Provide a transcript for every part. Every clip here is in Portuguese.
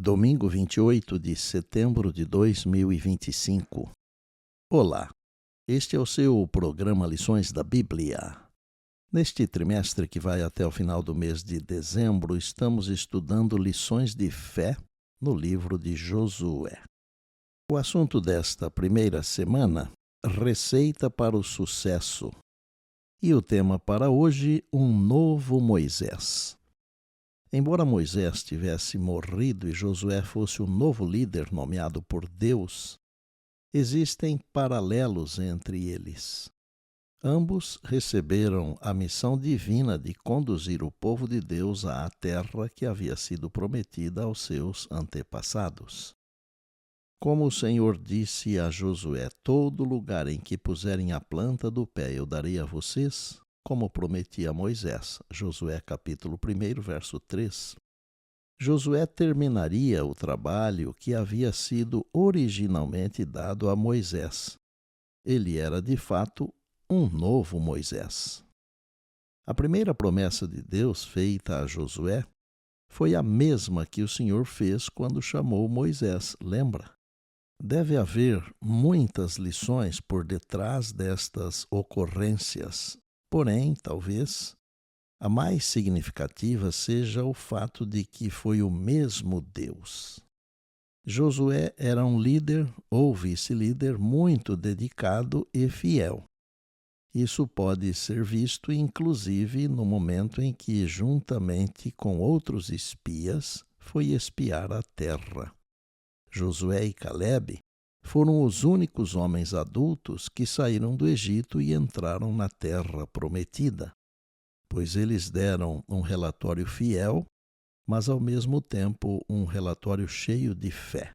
Domingo 28 de setembro de 2025. Olá, este é o seu programa Lições da Bíblia. Neste trimestre que vai até o final do mês de dezembro, estamos estudando lições de fé no livro de Josué. O assunto desta primeira semana, receita para o sucesso. E o tema para hoje, um novo Moisés. Embora Moisés tivesse morrido e Josué fosse o novo líder nomeado por Deus, existem paralelos entre eles. Ambos receberam a missão divina de conduzir o povo de Deus à terra que havia sido prometida aos seus antepassados. Como o Senhor disse a Josué: todo lugar em que puserem a planta do pé eu darei a vocês, como prometi a Moisés. Josué capítulo 1, verso 3. Josué terminaria o trabalho que havia sido originalmente dado a Moisés. Ele era, de fato, um novo Moisés. A primeira promessa de Deus feita a Josué foi a mesma que o Senhor fez quando chamou Moisés, lembra? Deve haver muitas lições por detrás destas ocorrências. Porém, talvez, a mais significativa seja o fato de que foi o mesmo Deus. Josué era um líder ou vice-líder muito dedicado e fiel. Isso pode ser visto, inclusive, no momento em que, juntamente com outros espias, foi espiar a terra. Josué e Calebe foram os únicos homens adultos que saíram do Egito e entraram na terra prometida, pois eles deram um relatório fiel, mas ao mesmo tempo um relatório cheio de fé.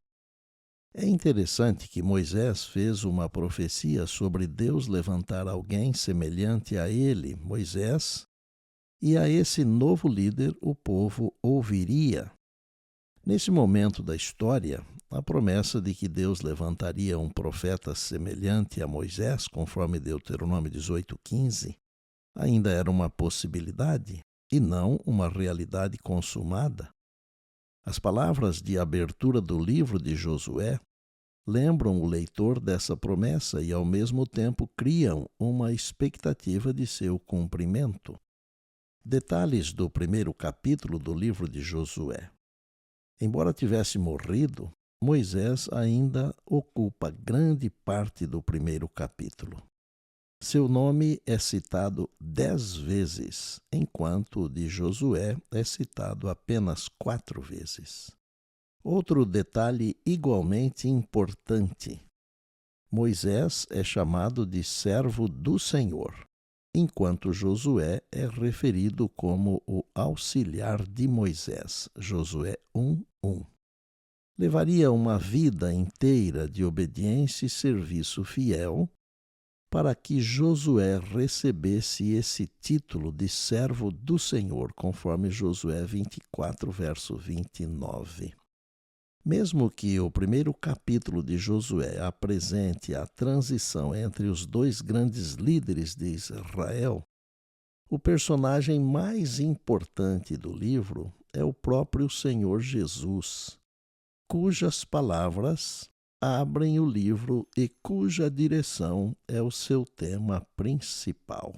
É interessante que Moisés fez uma profecia sobre Deus levantar alguém semelhante a ele, Moisés, e a esse novo líder o povo ouviria. Nesse momento da história, a promessa de que Deus levantaria um profeta semelhante a Moisés, conforme Deuteronômio 18:15, ainda era uma possibilidade e não uma realidade consumada. As palavras de abertura do livro de Josué lembram o leitor dessa promessa e, ao mesmo tempo, criam uma expectativa de seu cumprimento. Detalhes do primeiro capítulo do livro de Josué. Embora tivesse morrido, Moisés ainda ocupa grande parte do primeiro capítulo. Seu nome é citado 10 vezes, enquanto o de Josué é citado apenas 4 vezes. Outro detalhe igualmente importante: Moisés é chamado de servo do Senhor, enquanto Josué é referido como o auxiliar de Moisés. Josué 1:1. Levaria uma vida inteira de obediência e serviço fiel para que Josué recebesse esse título de servo do Senhor, conforme Josué 24, verso 29. Mesmo que o primeiro capítulo de Josué apresente a transição entre os dois grandes líderes de Israel, o personagem mais importante do livro é o próprio Senhor Jesus, cujas palavras abrem o livro e cuja direção é o seu tema principal.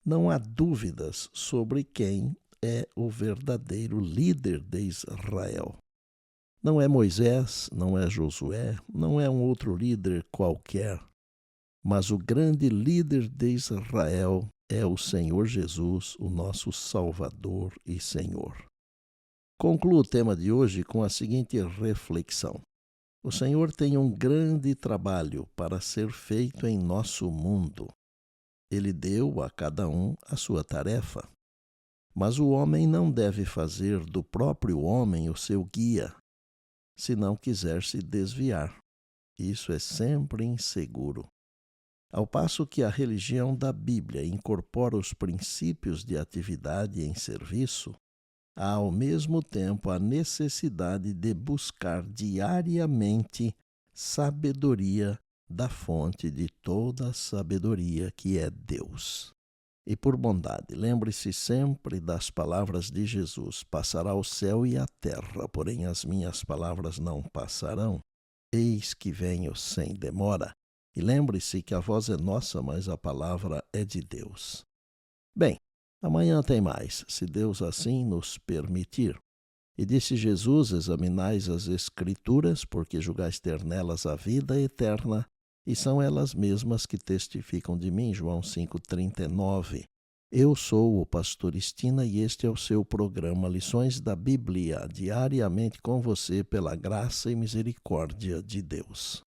Não há dúvidas sobre quem é o verdadeiro líder de Israel. Não é Moisés, não é Josué, não é um outro líder qualquer, mas o grande líder de Israel é o Senhor Jesus, o nosso Salvador e Senhor. Concluo o tema de hoje com a seguinte reflexão. O Senhor tem um grande trabalho para ser feito em nosso mundo. Ele deu a cada um a sua tarefa. Mas o homem não deve fazer do próprio homem o seu guia, se não quiser se desviar. Isso é sempre inseguro. Ao passo que a religião da Bíblia incorpora os princípios de atividade em serviço, há ao mesmo tempo a necessidade de buscar diariamente sabedoria da fonte de toda a sabedoria, que é Deus. E por bondade, lembre-se sempre das palavras de Jesus: passará o céu e a terra, porém as minhas palavras não passarão. Eis que venho sem demora. E lembre-se que a voz é nossa, mas a palavra é de Deus. Bem, amanhã tem mais, se Deus assim nos permitir. E disse Jesus: examinais as Escrituras, porque julgais ter nelas a vida eterna, e são elas mesmas que testificam de mim. João 5,39. Eu sou o pastor Estina e este é o seu programa Lições da Bíblia, diariamente com você pela graça e misericórdia de Deus.